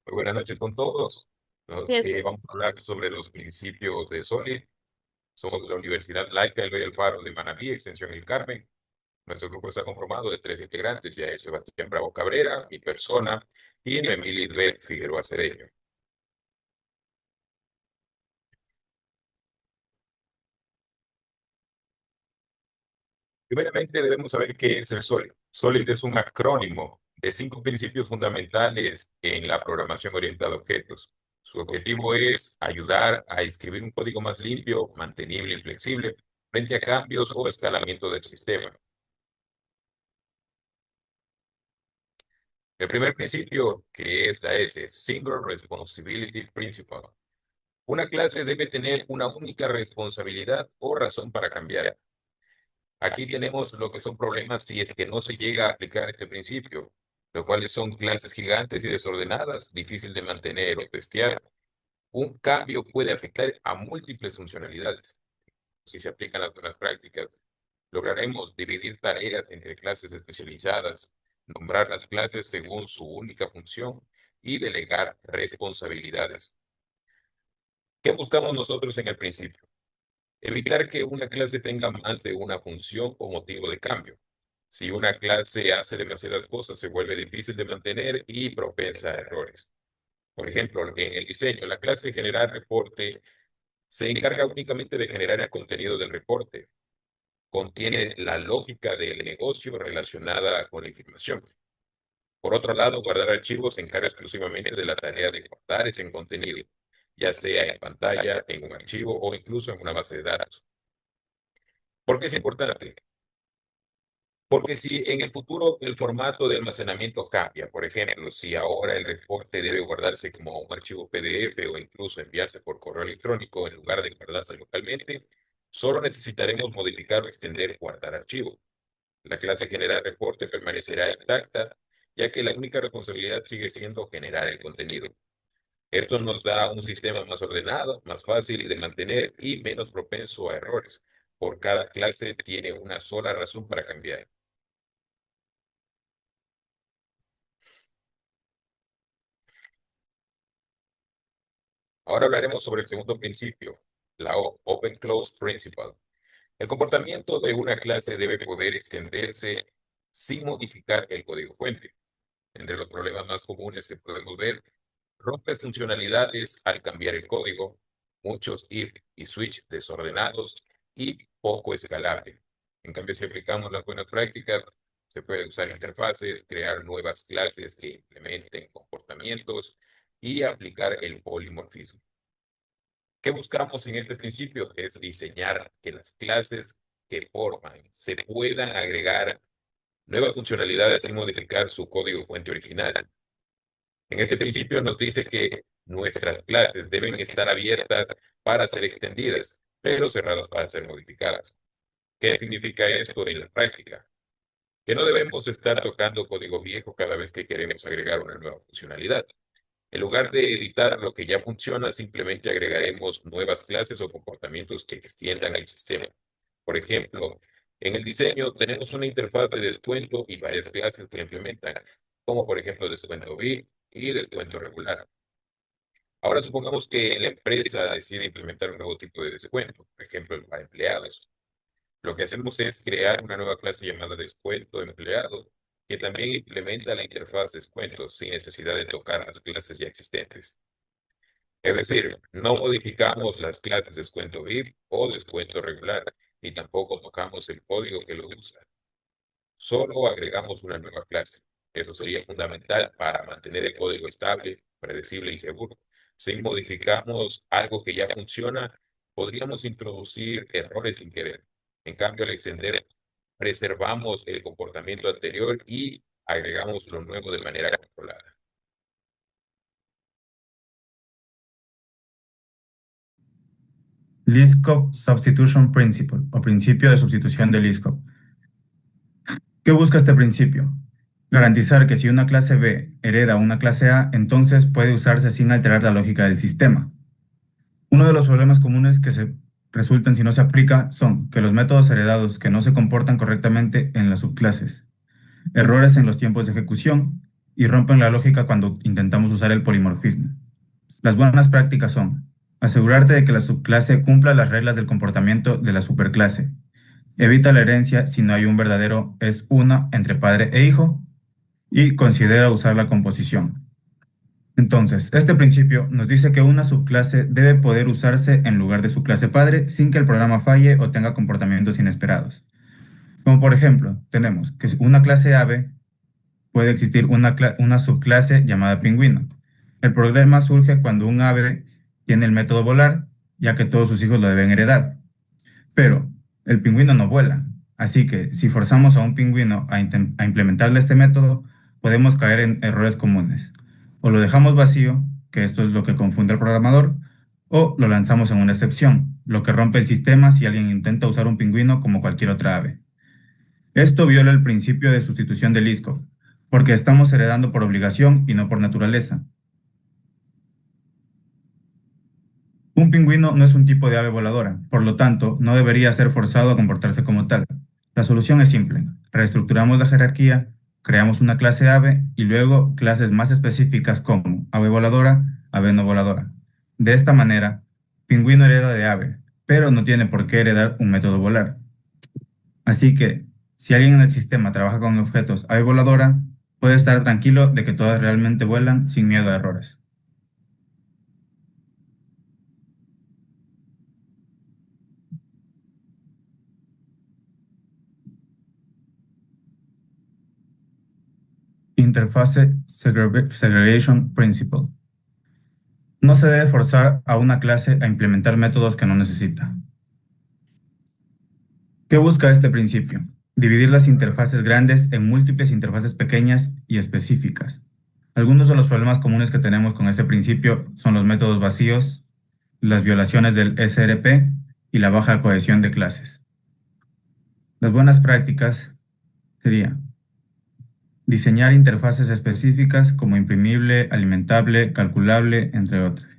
Muy buenas noches con todos. Yes. Vamos a hablar sobre los principios de Solid. Somos de la Universidad Laica Eloy Alfaro de Manabí, Extensión El Carmen. Nuestro grupo está conformado de tres integrantes, ya es Sebastián Bravo Cabrera, mi persona, y Noemí Lidbeth Figueroa Cedeño. Primeramente debemos saber qué es el Solid. Solid es un acrónimo de cinco principios fundamentales en la programación orientada a objetos. Su objetivo es ayudar a escribir un código más limpio, mantenible y flexible frente a cambios o escalamiento del sistema. El primer principio, que es la S, Single Responsibility Principle. Una clase debe tener una única responsabilidad o razón para cambiar. Aquí tenemos lo que son problemas si es que no se llega a aplicar este principio, lo cuales son clases gigantes y desordenadas, difícil de mantener o testear. Un cambio puede afectar a múltiples funcionalidades. Si se aplican las buenas prácticas, lograremos dividir tareas entre clases especializadas, nombrar las clases según su única función y delegar responsabilidades. ¿Qué buscamos nosotros en el principio? Evitar que una clase tenga más de una función o motivo de cambio. Si una clase hace demasiadas cosas, se vuelve difícil de mantener y propensa a errores. Por ejemplo, en el diseño, la clase generar reporte se encarga únicamente de generar el contenido del reporte. Contiene la lógica del negocio relacionada con la información. Por otro lado, guardar archivos se encarga exclusivamente de la tarea de guardar ese contenido, ya sea en pantalla, en un archivo o incluso en una base de datos. ¿Por qué es importante? Porque si en el futuro el formato de almacenamiento cambia, por ejemplo, si ahora el reporte debe guardarse como un archivo PDF o incluso enviarse por correo electrónico en lugar de guardarse localmente, solo necesitaremos modificar o extender guardar archivo. La clase generar reporte permanecerá intacta, ya que la única responsabilidad sigue siendo generar el contenido. Esto nos da un sistema más ordenado, más fácil de mantener y menos propenso a errores. Por cada clase tiene una sola razón para cambiar. Ahora hablaremos sobre el segundo principio, la O, Open Close Principle. El comportamiento de una clase debe poder extenderse sin modificar el código fuente. Entre los problemas más comunes que podemos ver, rompes funcionalidades al cambiar el código, muchos if y switch desordenados y poco escalable. En cambio, si aplicamos las buenas prácticas, se puede usar interfaces, crear nuevas clases que implementen comportamientos y aplicar el polimorfismo. ¿Qué buscamos en este principio? Es diseñar que las clases que forman se puedan agregar nuevas funcionalidades sin modificar su código fuente original. En este principio nos dice que nuestras clases deben estar abiertas para ser extendidas, pero cerradas para ser modificadas. ¿Qué significa esto en la práctica? Que no debemos estar tocando código viejo cada vez que queremos agregar una nueva funcionalidad. En lugar de editar lo que ya funciona, simplemente agregaremos nuevas clases o comportamientos que extiendan el sistema. Por ejemplo, en el diseño tenemos una interfaz de descuento y varias clases que la implementan, como por ejemplo descuento VIP y descuento regular. Ahora supongamos que la empresa decide implementar un nuevo tipo de descuento, por ejemplo, para empleados. Lo que hacemos es crear una nueva clase llamada descuento empleado, que también implementa la interfaz descuento sin necesidad de tocar las clases ya existentes. Es decir, no modificamos las clases descuento VIP o descuento regular, ni tampoco tocamos el código que lo usa. Solo agregamos una nueva clase. Eso sería fundamental para mantener el código estable, predecible y seguro. Si modificamos algo que ya funciona, podríamos introducir errores sin querer. En cambio, al extender, preservamos el comportamiento anterior y agregamos lo nuevo de manera controlada. Liskov Substitution Principle o principio de sustitución de Liskov. ¿Qué busca este principio? Garantizar que si una clase B hereda una clase A, entonces puede usarse sin alterar la lógica del sistema. Uno de los problemas comunes que se resultan si no se aplica son que los métodos heredados que no se comportan correctamente en las subclases, errores en los tiempos de ejecución y rompen la lógica cuando intentamos usar el polimorfismo. Las buenas prácticas son asegurarte de que la subclase cumpla las reglas del comportamiento de la superclase. Evita la herencia si no hay un verdadero es una entre padre e hijo y considera usar la composición. Entonces, este principio nos dice que una subclase debe poder usarse en lugar de su clase padre sin que el programa falle o tenga comportamientos inesperados. Como por ejemplo, tenemos que una clase ave puede existir una subclase llamada pingüino. El problema surge cuando un ave tiene el método volar, ya que todos sus hijos lo deben heredar. Pero el pingüino no vuela, así que si forzamos a un pingüino a implementarle este método, podemos caer en errores comunes. O lo dejamos vacío, que esto es lo que confunde al programador, o lo lanzamos en una excepción, lo que rompe el sistema si alguien intenta usar un pingüino como cualquier otra ave. Esto viola el principio de sustitución de Liskov, porque estamos heredando por obligación y no por naturaleza. Un pingüino no es un tipo de ave voladora, por lo tanto, no debería ser forzado a comportarse como tal. La solución es simple. Reestructuramos la jerarquía, creamos una clase ave y luego clases más específicas como ave voladora, ave no voladora. De esta manera, pingüino hereda de ave, pero no tiene por qué heredar un método volar. Así que, si alguien en el sistema trabaja con objetos ave voladora, puede estar tranquilo de que todas realmente vuelan sin miedo a errores. Interface Segregation Principle. No se debe forzar a una clase a implementar métodos que no necesita. ¿Qué busca este principio? Dividir las interfaces grandes en múltiples interfaces pequeñas y específicas. Algunos de los problemas comunes que tenemos con este principio son los métodos vacíos, las violaciones del SRP y la baja cohesión de clases. Las buenas prácticas serían diseñar interfaces específicas como imprimible, alimentable, calculable, entre otras.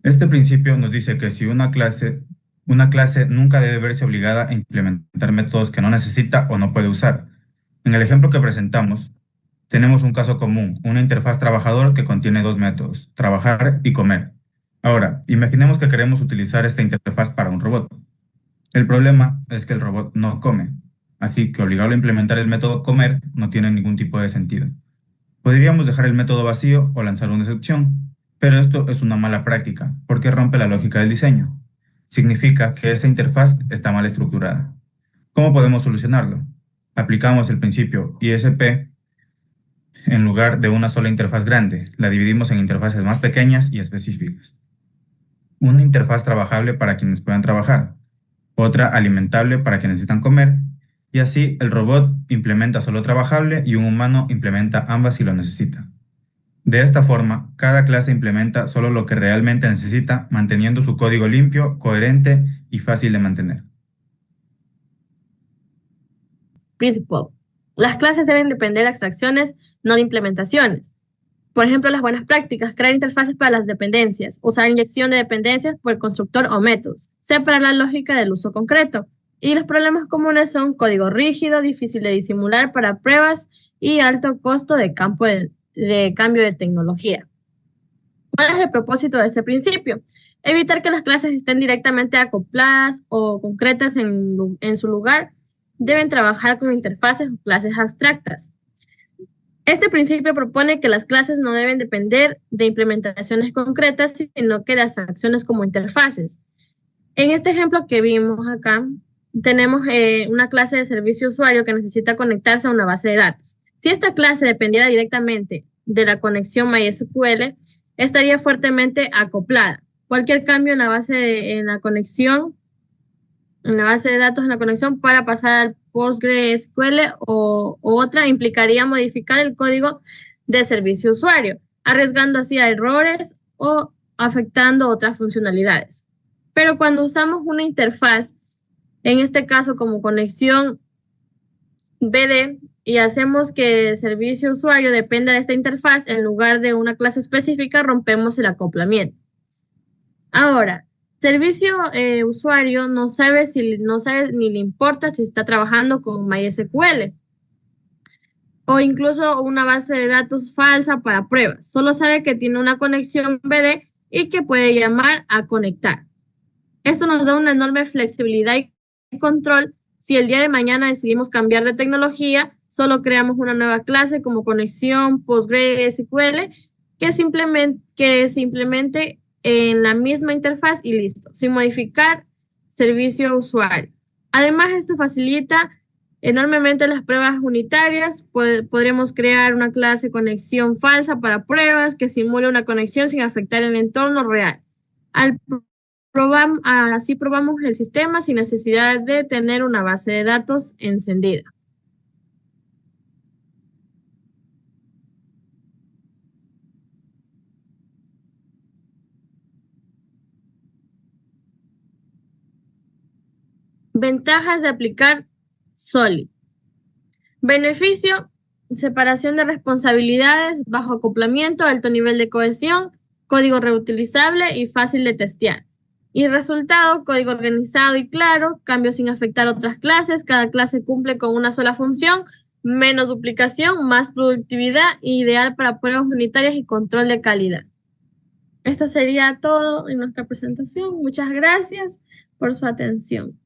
Este principio nos dice que si una clase nunca debe verse obligada a implementar métodos que no necesita o no puede usar. En el ejemplo que presentamos, tenemos un caso común, una interfaz trabajador que contiene dos métodos, trabajar y comer. Ahora, imaginemos que queremos utilizar esta interfaz para un robot. El problema es que el robot no come, así que obligarlo a implementar el método comer no tiene ningún tipo de sentido. Podríamos dejar el método vacío o lanzar una excepción, pero esto es una mala práctica porque rompe la lógica del diseño. Significa que esa interfaz está mal estructurada. ¿Cómo podemos solucionarlo? Aplicamos el principio ISP en lugar de una sola interfaz grande. La dividimos en interfaces más pequeñas y específicas. Una interfaz trabajable para quienes puedan trabajar, otra alimentable para quienes necesitan comer, y así el robot implementa solo trabajable y un humano implementa ambas si lo necesita. De esta forma, cada clase implementa solo lo que realmente necesita, manteniendo su código limpio, coherente y fácil de mantener. Principle. Las clases deben depender de abstracciones, no de implementaciones. Por ejemplo, las buenas prácticas, crear interfaces para las dependencias, usar inyección de dependencias por el constructor o métodos, separar la lógica del uso concreto. Y los problemas comunes son código rígido, difícil de disimular para pruebas y alto costo de cambio de tecnología. ¿Cuál es el propósito de este principio? Evitar que las clases estén directamente acopladas o concretas en su lugar. Deben trabajar con interfaces o clases abstractas. Este principio propone que las clases no deben depender de implementaciones concretas, sino que de abstracciones como interfaces. En este ejemplo que vimos acá, tenemos una clase de servicio usuario que necesita conectarse a una base de datos. Si esta clase dependiera directamente de la conexión MySQL, estaría fuertemente acoplada. Cualquier cambio en la base de datos en la conexión para pasar al PostgreSQL o otra implicaría modificar el código de servicio usuario, arriesgando así a errores o afectando otras funcionalidades. Pero cuando usamos una interfaz, en este caso como conexión BD, y hacemos que el servicio usuario dependa de esta interfaz en lugar de una clase específica, rompemos el acoplamiento. Ahora, servicio usuario no sabe ni le importa si está trabajando con MySQL. o incluso una base de datos falsa para pruebas. Solo sabe que tiene una conexión BD y que puede llamar a conectar. Esto nos da una enorme flexibilidad y control. Si el día de mañana decidimos cambiar de tecnología, solo creamos una nueva clase como conexión PostgreSQL que se implemente en la misma interfaz y listo, sin modificar servicio a usuario. Además, esto facilita enormemente las pruebas unitarias. Podremos crear una clase conexión falsa para pruebas que simule una conexión sin afectar el entorno real. Así probamos el sistema sin necesidad de tener una base de datos encendida. Ventajas de aplicar Solid. Beneficio: separación de responsabilidades, bajo acoplamiento, alto nivel de cohesión, código reutilizable y fácil de testear. Y resultado: código organizado y claro, cambios sin afectar otras clases, cada clase cumple con una sola función, menos duplicación, más productividad, ideal para pruebas unitarias y control de calidad. Esto sería todo en nuestra presentación. Muchas gracias por su atención.